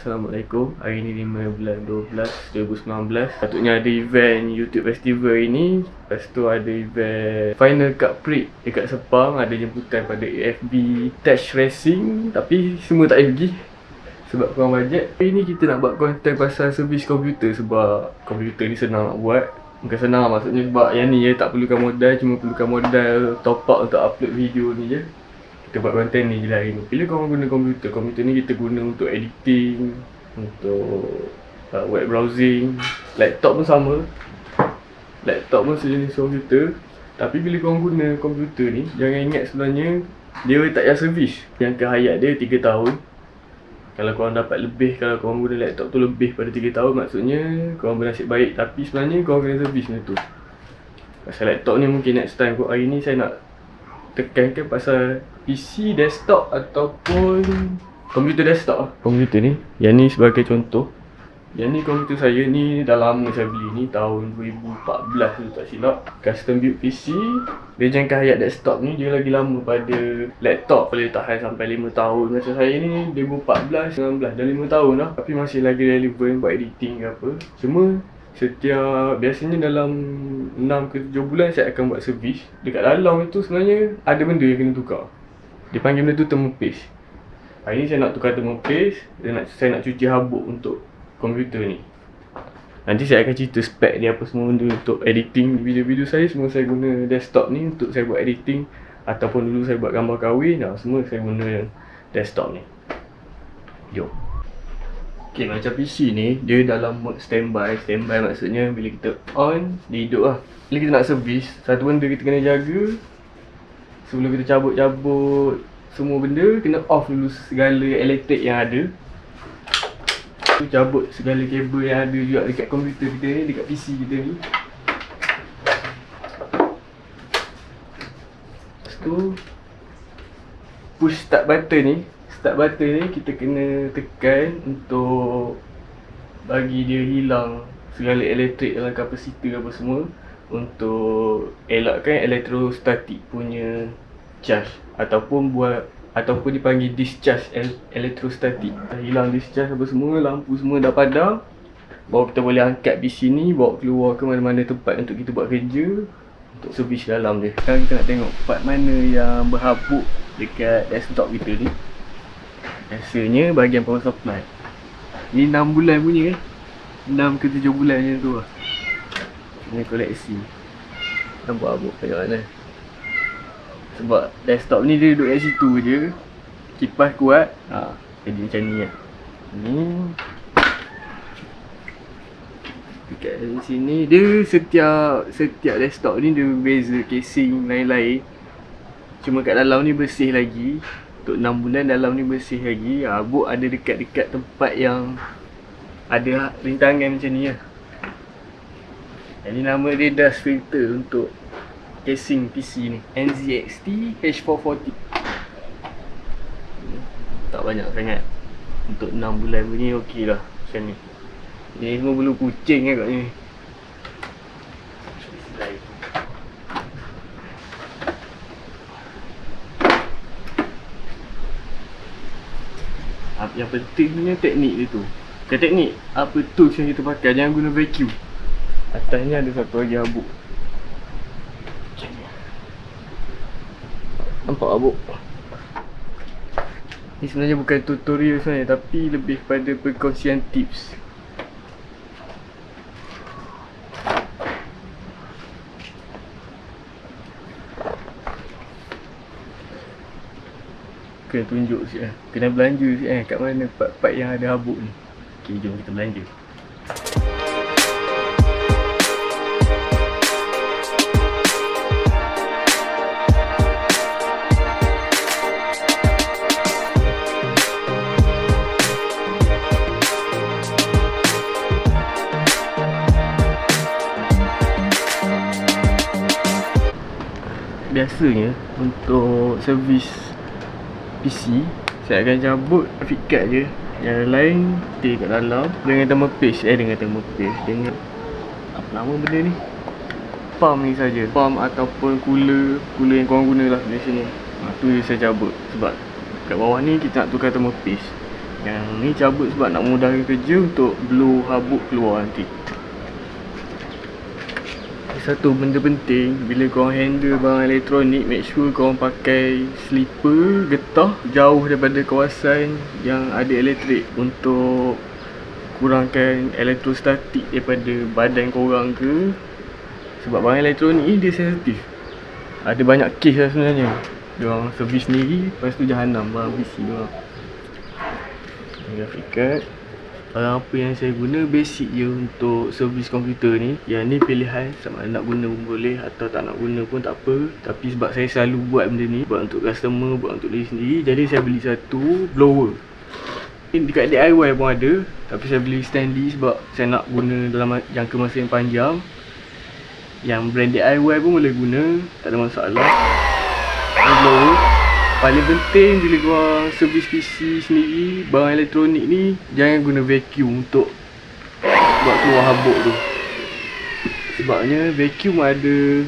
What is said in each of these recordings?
Assalamualaikum. Hari ni 5 bulan 12 2019. Patutnya ada event YouTube Festival ini. Lepas tu ada event Final Cup Prix dekat Sepang. Ada jemputan pada AFB Touch Racing. Tapi semua tak payah pergi sebab kurang bajet. Hari ni kita nak buat konten pasal servis komputer. Sebab komputer ni senang nak buat. Bukan senang maksudnya sebab yang ni tak perlukan modal. Cuma perlukan modal top up untuk upload video ni je. Kita buat konten ni je lah hari ni. Bila korang guna komputer, komputer ni kita guna untuk editing, untuk web browsing. Laptop pun sama. Laptop pun sejenis komputer. Tapi bila korang guna komputer ni, jangan ingat sebenarnya dia tak payah servis. Jangka hayat dia 3 tahun. Kalau korang dapat lebih, kalau korang guna laptop tu lebih pada 3 tahun, maksudnya korang bernasib baik. Tapi sebenarnya korang kena servis benda tu. Pasal laptop ni mungkin next time. Hari ni saya nak tekankan pasal PC desktop ataupun komputer desktop. Komputer ni, yang ni sebagai contoh. Yang ni komputer saya ni dah lama saya beli ni, tahun 2014 tu tak silap. Custom build PC. Dia jangka hayat desktop ni dia lagi lama pada laptop. Boleh tahan sampai 5 tahun. Macam saya ni 2014, 19 dah 5 tahun dah. Tapi masih lagi relevan buat editing ke apa. Cuma setiap biasanya dalam 6 ke 7 bulan saya akan buat servis. Dekat dalam itu sebenarnya ada benda yang kena tukar. Dia panggil benda tu thermal paste. Hari ni saya nak tukar thermal paste. Saya nak cuci habuk untuk komputer ni. Nanti saya akan cerita spek dia apa semua benda untuk editing video-video saya. Semua saya guna desktop ni untuk saya buat editing. Ataupun dulu saya buat gambar kahwin. Semua saya guna desktop ni. Jom. Okay, macam PC ni, dia dalam mode standby. Standby maksudnya bila kita on, dia hidup lah. Bila kita nak servis, satu benda kita kena jaga. Sebelum kita cabut-cabut semua benda, kena off dulu segala elektrik yang ada. Cabut segala kabel yang ada juga dekat komputer kita ni, dekat PC kita ni. Lepas tu, push start button ni. Start button ni kita kena tekan untuk bagi dia hilang segala elektrik dalam kapasitor apa semua, untuk elakkan elektrostatik punya charge ataupun dipanggil discharge elektrostatik. Hilang discharge apa semua, lampu semua dah padam, baru kita boleh angkat PC ni, bawa keluar ke mana-mana tempat untuk kita buat kerja, untuk servis dalam dia. Sekarang kita nak tengok part mana yang berhabuk dekat desktop kita ni. Biasanya bahagian power supply. Ni 6 bulan punya 6 ke 7 bulan macam tu lah. Ini koleksi. Nampak habuk kat mana. Sebab desktop ni dia duduk kat situ je. Kipas kuat. Jadi macam ni lah. Ni dekat sini dia setiap desktop ni dia berbeza casing lain-lain. Cuma kat dalam ni bersih lagi. Untuk 6 bulan dalam ni bersih lagi. Habuk ada dekat-dekat tempat yang ada rintangan macam ni lah. Ini nama dia dust filter untuk casing PC ni. NZXT H440. Tak banyak sangat. Untuk 6 bulan punya okey lah. Macam ni. Ini semua bulu kucing lah kat ni. Yang pentingnya teknik dia tu. Bukan teknik, apa tools yang kita pakai. Jangan guna vacuum. Atasnya ada satu lagi habuk. Nampak habuk? Ni sebenarnya bukan tutorial sebenarnya, tapi lebih pada perkongsian tips. Kena tunjuk sikit lah. Kena belanja sikit lah kat mana part-part yang ada habuk ni. Okay, jom kita belanja. Biasanya untuk servis PC, saya akan cabut fit card je. Yang lain stay kat dalam dengan thermal paste. Dengan apa nama benda ni? Pump ni saja. Pump ataupun cooler yang korang guna lah biasanya. Tu je saya cabut. Sebab kat bawah ni kita nak tukar thermal paste. Yang ni cabut sebab nak mudahkan kerja untuk blow habuk keluar nanti. Satu benda penting, bila korang handle barang elektronik, make sure korang pakai slipper, getah jauh daripada kawasan yang ada elektrik untuk kurangkan elektrostatik daripada badan korang ke. Sebab barang elektronik ni dia sensitif. Ada banyak kes lah sebenarnya. Diorang servis sendiri, lepas tu jahanam barang PC diorang. Graphic card. Barang apa yang saya guna basic je untuk servis komputer ni. Yang ni pilihan, sama nak guna pun boleh atau tak nak guna pun tak apa. Tapi sebab saya selalu buat benda ni, buat untuk customer, buat untuk diri sendiri, jadi saya beli satu blower. Dekat DIY pun ada, tapi saya beli Stanley sebab saya nak guna dalam jangka masa yang panjang. Yang brand DIY pun boleh guna, tak ada masalah. Ini blower. Paling penting bila korang servis PC sendiri, barang elektronik ni, jangan guna vacuum untuk buat keluar habuk tu. Sebabnya vacuum ada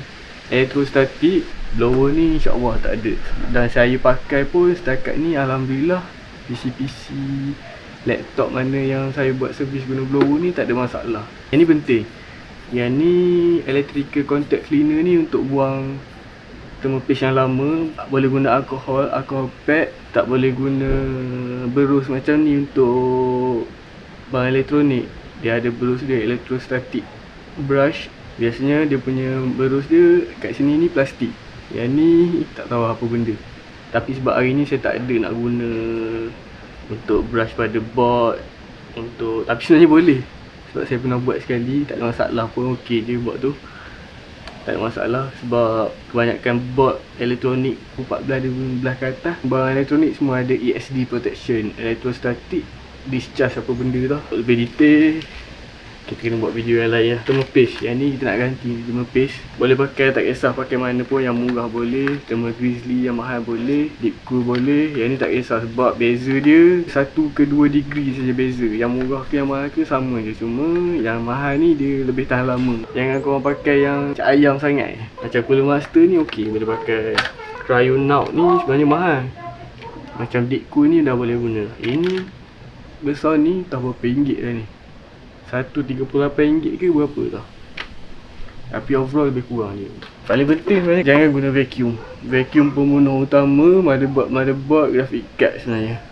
elektrostatik, blower ni insyaAllah tak ada. Dan saya pakai pun setakat ni alhamdulillah, PC-PC, laptop mana yang saya buat servis guna blower ni tak ada masalah. Yang ni penting. Yang ni electrical contact cleaner ni untuk buang thermopage yang lama. Boleh guna alkohol pad, tak boleh guna berus macam ni untuk barang elektronik. Dia ada berus dia, electrostatic brush. Biasanya dia punya berus dia kat sini ni plastik. Yang ni tak tahu apa benda. Tapi sebab hari ni saya tak ada nak guna untuk brush pada board untuk, tapi sebenarnya boleh. Sebab saya pernah buat sekali, tak ada masalah pun, okey je buat tu. Tak ada masalah sebab kebanyakan board elektronik 14 dia belah ke atas, barang elektronik semua ada ESD protection, electrostatic discharge apa benda tu. Lebih detail kita kena buat video yang lain lah. Thermopage, yang ni kita nak ganti thermopage. Boleh pakai, tak kisah pakai mana pun, yang murah boleh, thermal grizzly yang mahal boleh, deep cool boleh. Yang ni tak kisah sebab beza dia 1 ke 2 degree saja beza. Yang murah ke yang mahal ke sama je, cuma yang mahal ni dia lebih tahan lama. Jangan korang pakai yang cak ayam sangat. Macam Cooler Master ni okey, boleh pakai. Cryonaut ni sebenarnya mahal. Macam deep cool ni dah boleh guna. Ini besar ni tak berapa ringgit dah ni, RM1.38 ke berapa tau. Tapi overall lebih kurang je. Paling penting sebenarnya jangan guna vacuum. Vacuum pembunuh utama motherboard graphic card sebenarnya.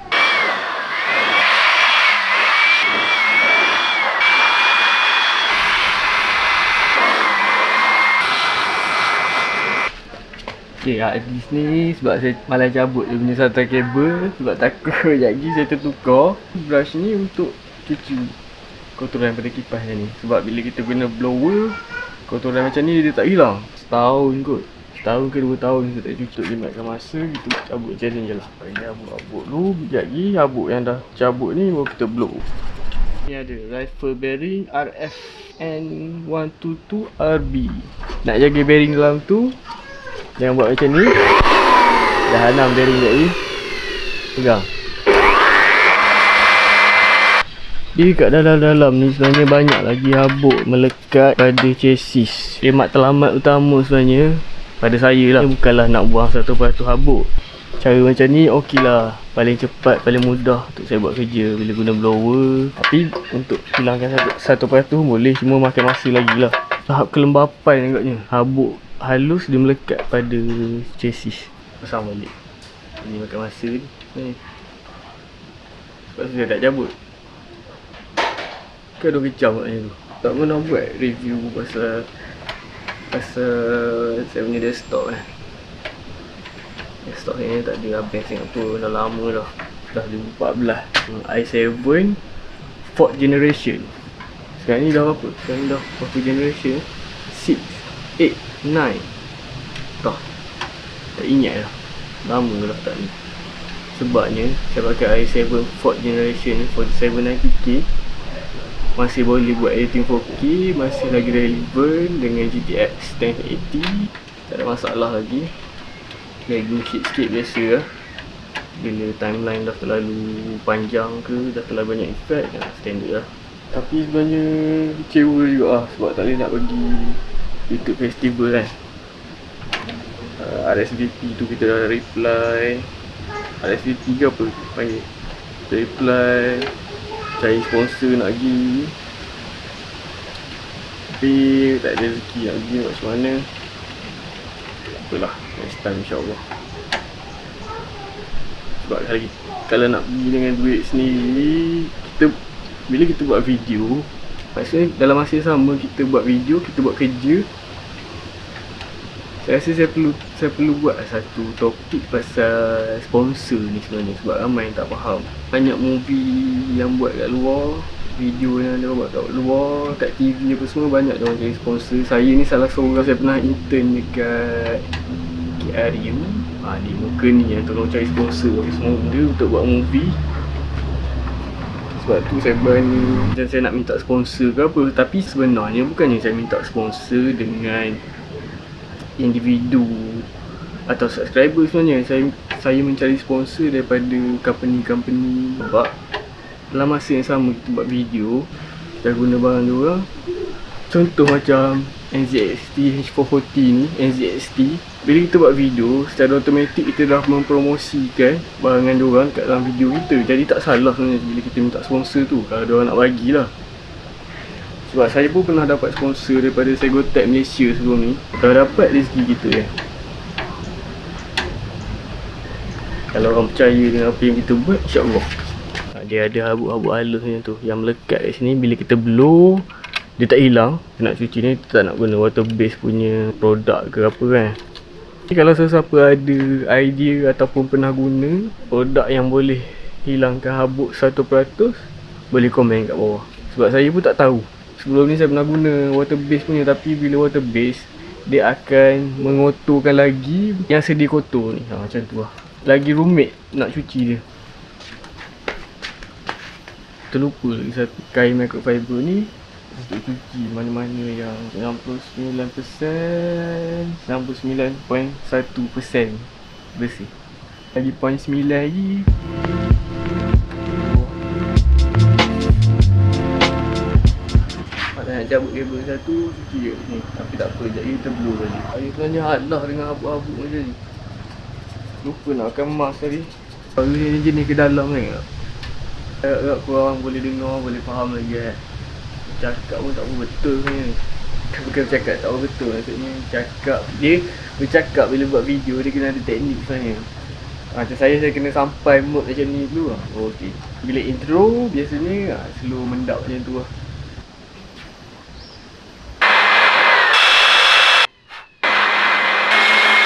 Okay, habis ni sebab saya malas cabut dia punya SATA kabel. Sebab takut lagi saya tertukar. Brush ni untuk cuci kotoran pada kipas ni. Sebab bila kita guna blower, kotoran macam ni dia tak hilang. Setahun kot, setahun ke 2 tahun kita tak cuci. Limatkan masa, kita cabut macam ni je lah. Ini habuk-habuk dulu, sekejap lagi habuk yang dah cabut ni baru kita blow. Ni ada rifle bearing RFN122RB. Nak jaga bearing dalam tu, jangan buat macam ni. Dah hanam bearing sekejap ni. Pegang. Dia kat dalam-dalam ni sebenarnya banyak lagi habuk melekat pada chassis. Remat terlambat utama sebenarnya pada saya lah, bukanlah nak buang 1% habuk. Cara macam ni okey lah, paling cepat, paling mudah untuk saya buat kerja bila guna blower. Tapi untuk hilangkan 1% boleh, cuma makan masa lagi lah. Tahap kelembapan agaknya, habuk halus dia melekat pada chassis. Pasang balik. Ini makan masa ni. Sebab saya tak cabut. Dah kejam katnya tu. Tak pernah buat review pasal saya punya desktop Desktop ni tak ada habis Singapura dah lama dah. Dah 2014. i7 4th generation. Sekarang ni dah berapa? Sekarang ni dah berapa generation? 6, 8, 9. Tak ingat dah. Lama dah tak ni. Sebabnya saya pakai i7 4th generation 4790K. Masih boleh buat editing 4K, masih lagi relevan dengan GTX 1080. Tak ada masalah lagi. Lagu sikit-sikit biasa lah. Bila timeline dah terlalu panjang ke, dah terlalu banyak effect, standard lah. Tapi sebenarnya kecewa juga lah sebab tak boleh nak pergi YouTube Festival kan. RSVP tu kita dah reply. RSVP ke apa panggil? Kita apply, cari sponsor nak pergi, tapi tak ada rezeki nak pergi macam mana. Apalah, next time insyaAllah. Sebab kalau nak pergi dengan duit sendiri, bila kita buat video, maksudnya dalam masa yang sama kita buat video, kita buat kerja. Saya rasa saya perlu buat satu topik pasal sponsor ni sebenarnya, sebab ramai yang tak faham. Banyak movie yang buat kat luar, video yang dia buat kat luar, kat TV apa semua, banyak dia orang cari sponsor. Saya ni salah seorang, saya pernah intern dekat KRU. Ni muka ni yang tolong cari sponsor semua benda untuk buat movie. Sebab tu saya berani dan saya nak minta sponsor ke apa. Tapi sebenarnya bukannya saya minta sponsor dengan individu atau subscriber. Sebenarnya saya mencari sponsor daripada company-company. Sebab dalam masa yang sama kita buat video, kita guna barang diorang. Contoh macam NZXT H440 ni, NZXT. Bila kita buat video, secara automatik kita dah mempromosikan barangan diorang kat dalam video kita. Jadi tak salah sebenarnya bila kita minta sponsor tu, kalau diorang nak bagilah. Sebab saya pun pernah dapat sponsor daripada Segotech Malaysia sebelum ni. Kalau dapat rezeki kita kan. Kalau orang percaya dengan apa yang kita buat, insyaAllah. Dia ada habuk-habuk halus macam tu yang melekat kat sini. Bila kita blow, dia tak hilang. Kita nak cuci ni, kita tak nak guna water base punya produk ke apa kan. Jadi kalau sesiapa ada idea ataupun pernah guna produk yang boleh hilangkan habuk 100%, boleh komen kat bawah. Sebab saya pun tak tahu. Sebelum ni saya pernah guna water base punya, tapi bila water base, dia akan mengotorkan lagi yang sedia kotor ni. Macam tu lah. Lagi rumit nak cuci dia. Terlupa lagi satu kain microfiber ni untuk cuci mana-mana yang 99%, 99.1% bersih. Lagi 0.9 lagi. Nak cabut kabel satu, cuci je ni. Tapi tak apa, sekejap kita blow tadi. Saya sebenarnya halah dengan habuk-habuk macam ni. Lupa nak kemas tadi. Kalau jenis ke dalam kan, harap korang boleh dengar, boleh faham lagi kan. Cakap pun tak betul sebenarnya. Bukan cakap tak betul, maksudnya cakap. Dia bercakap bila buat video, dia kena ada teknik sebenarnya. Macam saya kena sampai mode macam ni dulu lah. Okay. Bila intro, biasanya slow mendap macam tu lah.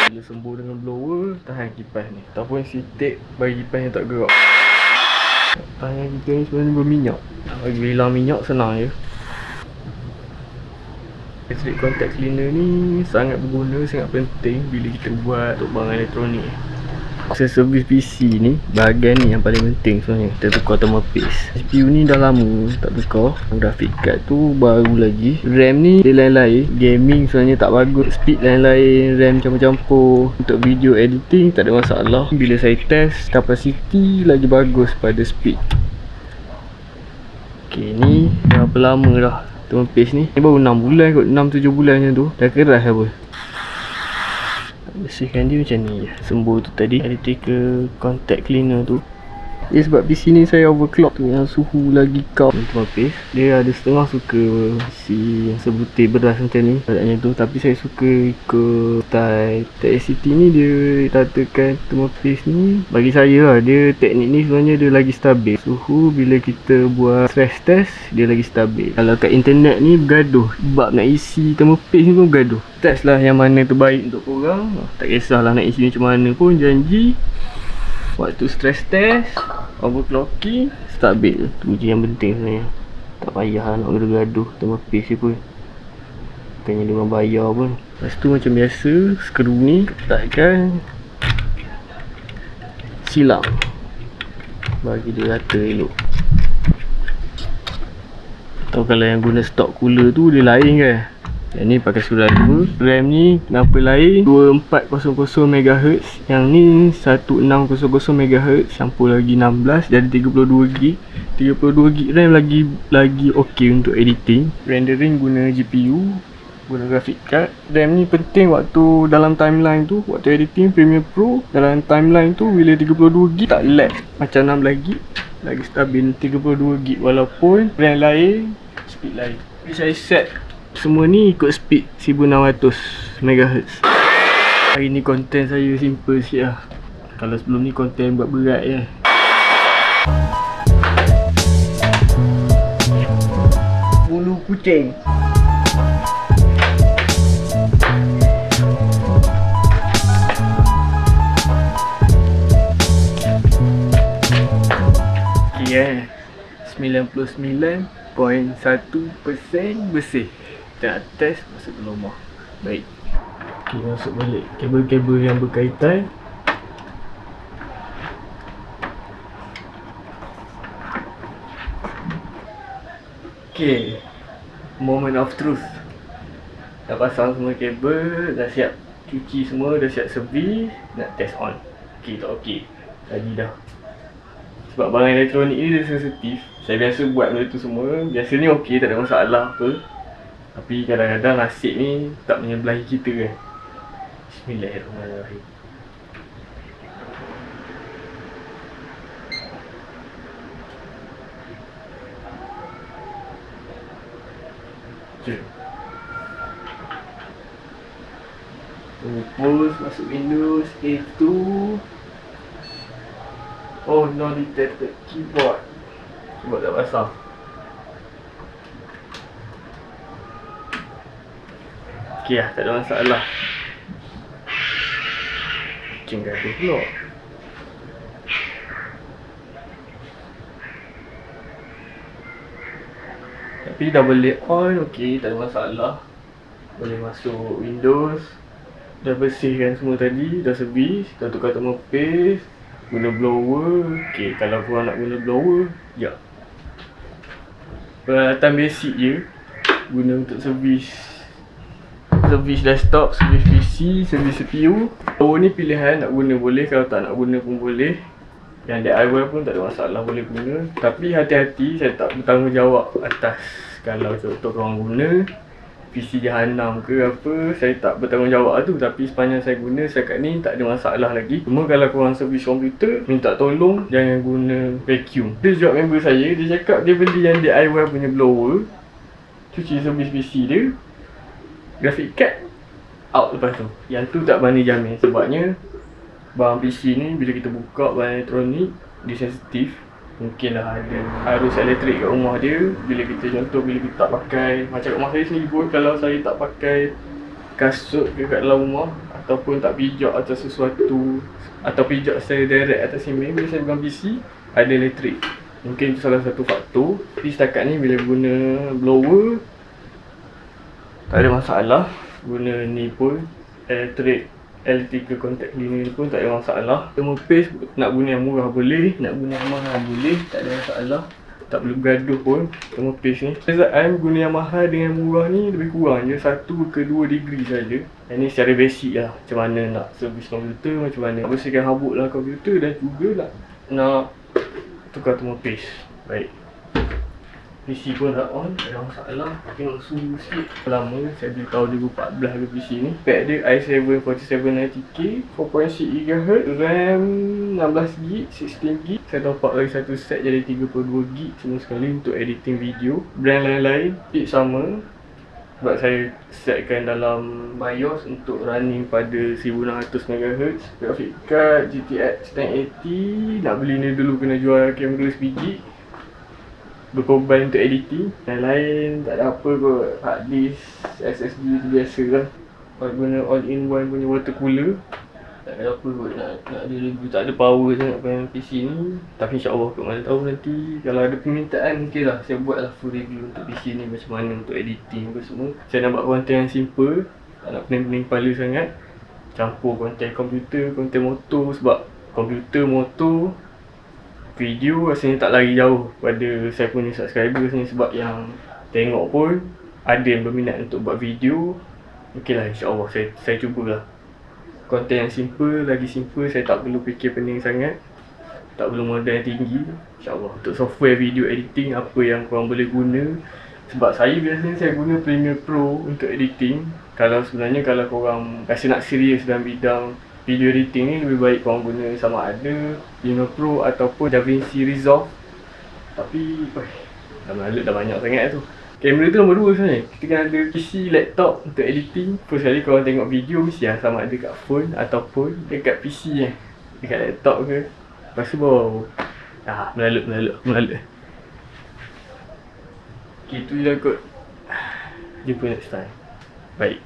Bila sembuh dengan blower, tahan kipas ni. Ataupun sitik bagi kipas yang tak gerak. Tangan kita ni sebenarnya berminyak. Bagi hilang minyak senang je. Electric contact cleaner ni sangat berguna, sangat penting bila kita buat untuk barang elektronik. Masa servis PC ni, bahagian ni yang paling penting sebenarnya. Kita tukar thermal paste. CPU ni dah lama tak tukar. Graphic card tu baru lagi. RAM ni dia lain-lain. Gaming sebenarnya tak bagus. Speed lain-lain, RAM campur-campur. Untuk video editing tak ada masalah. Bila saya test, capacity lagi bagus pada speed. Okay, ni berapa lama dah thermal paste ni? Ni baru 6 bulan kot, 6-7 bulan macam tu. Dah keras apa. Bersihkan dia macam ni je. Sembuh tu tadi electrical contact cleaner tu. Dia sebab PC ni saya overclock tu, yang suhu lagi kau thermal paste. Dia ada setengah suka si yang sebutir beras macam ni macam tu. Tapi saya suka ikut style TXT ni. Dia katakan thermal paste ni, bagi saya lah, dia teknik ni sebenarnya dia lagi stabil. Suhu bila kita buat stress test, dia lagi stabil. Kalau kat internet ni bergaduh, bab nak isi thermal paste ni pun bergaduh. Test lah yang mana terbaik untuk korang. Tak kisahlah nak isi macam mana pun, janji waktu stress test, overclocking, stabil. Tu je yang penting sebenarnya. Tak payah nak gaduh thermal paste pun. Bukannya dia orang bayar pun. Lepas tu macam biasa, skru ni letakkan, silang bagi dia rata elok. Atau kalau yang guna stock cooler tu dia lain kan. Yang ni pakai screwdriver. RAM ni kenapa lain, 2400 MHz. Yang ni 1600 MHz. Campur lagi 16 jadi 32GB. 32GB RAM lagi ok untuk editing. Rendering guna GPU guna graphic card. RAM ni penting waktu dalam timeline tu, waktu editing Premiere Pro. Dalam timeline tu bila 32GB tak lag macam 16GB, lagi stabil 32GB walaupun RAM lain, speed lain. Jadi saya set semua ni ikut speed 1600 MHz. Hari ni konten saya simple sikit lah. Kalau sebelum ni konten buat berat je. Bulu kucing. Okay, 99.1% bersih. Kita nak test masuk ke rumah. Baik. Okay, masuk balik kabel-kabel yang berkaitan. Okay, moment of truth. Dah pasang semua kabel, dah siap cuci semua, dah siap servis. Nak test on. Okay tak okay? Tadi dah. Sebab barang elektronik ni dia sensitif. Saya biasa buat benda tu semua. Biasanya okey, tak ada masalah apa. Tapi kadang-kadang nasib ni tak menyebelahi kita kan. Bismillahirrahmanirrahim. Compose, masuk Windows, A2. Oh, non-detected keyboard. Keyboard tak pasang. Okay lah, tak ada masalah. Kucing gaduh pula. Tapi dah boleh on, okay, tak ada masalah. Boleh masuk Windows. Dah bersihkan semua tadi, dah servis, dah tukar thermal paste. Guna blower. Okay, kalau korang nak guna blower, ya. Peralatan basic je. Guna untuk servis desktop, servis PC, servis CPU. Blower ni pilihan, nak guna boleh, kalau tak nak guna pun boleh. Yang DIY pun tak ada masalah, boleh guna. Tapi hati-hati, saya tak bertanggungjawab atas kalau contoh korang guna PC Jahanam ke apa, saya tak bertanggungjawab tu. Tapi sepanjang saya guna setakat ni tak ada masalah lagi. Cuma kalau korang servis komputer, minta tolong jangan guna vacuum. Dia jawab member saya, dia cakap dia beli yang DIY punya blower, cuci servis PC dia, graphic card out lepas tu. Yang tu tak berani jamin sebabnya barang PC ni bila kita buka barang elektronik, dia sensitif. Mungkinlah ada arus elektrik kat rumah dia. Bila kita contoh, bila kita tak pakai, macam rumah saya sendiri pun, kalau saya tak pakai kasut ke kat dalam rumah, ataupun tak pijak atas sesuatu, atau pijak saya direct atas email, bila saya pegang PC, ada elektrik. Mungkin itu salah satu faktor. Tapi setakat ni bila guna blower, tak ada masalah. Guna ni pun electrical contact cleaner pun tak ada masalah. Thermal paste nak guna yang murah boleh, nak guna yang mahal boleh, tak ada masalah. Tak perlu bergaduh pun thermal paste ni. Perbezaan guna yang mahal dengan yang murah ni lebih kurang je 1 ke 2 degree saja. Yang ni secara basic lah, macam mana nak servis komputer, macam mana nak bersihkan habuk lah komputer, dan juga nak tukar thermal paste. Baik, PC pun dah on, tak ada masalah. Tengok suhu sikit. Lama saya beli tahun 2014 ke PC ni. Spek dia i7 4790K, 4.6 GHz, RAM 16GB, 16GB. Saya top up lagi satu set jadi 32GB semua sekali untuk editing video. Brand lain-lain speed sama, sebab saya setkan dalam BIOS untuk running pada 1600 MHz. Graphic card GTX 1080. Nak beli ni dulu kena jual kamera sebiji, berkorban untuk editing. Yang lain tak ada apa kot. Hard disk, SSD tu biasa lah. Guna all-in-one punya water cooler. Tak ada apa kot, nak ada review. Tak ada power sangat pada PC ni. Tapi insyaAllah kot, mana tahu nanti kalau ada permintaan, mungkin lah saya buat lah full review untuk PC ni, macam mana untuk editing apa semua. Saya nak buat konten yang simple, tak nak pening-pening kepala sangat. Campur konten komputer, konten motor. Sebab komputer, motor, video rasanya tak lari jauh pada saya punya subscriber rasanya. Sebab yang tengok pun ada yang berminat untuk buat video. Ok lah, insyaAllah saya cubalah konten yang simple, lagi simple. Saya tak perlu fikir pening sangat, tak perlu modal yang tinggi. InsyaAllah untuk software video editing, apa yang korang boleh guna, Sebab saya biasanya saya guna Premiere Pro untuk editing. Sebenarnya kalau korang rasa nak serius dalam bidang video editing ni, lebih baik korang guna sama ada Premiere Pro ataupun DaVinci Resolve. Tapi dah malut dah banyak sangat tu. Kamera tu nombor 2 sebenarnya. Kita kan ada PC, laptop untuk editing. First kali korang tengok video mesti sama ada kat phone ataupun dekat PC dekat laptop ke. Lepas tu baru melalut. Okay, tu je lah kot. Jumpa next time. Bye.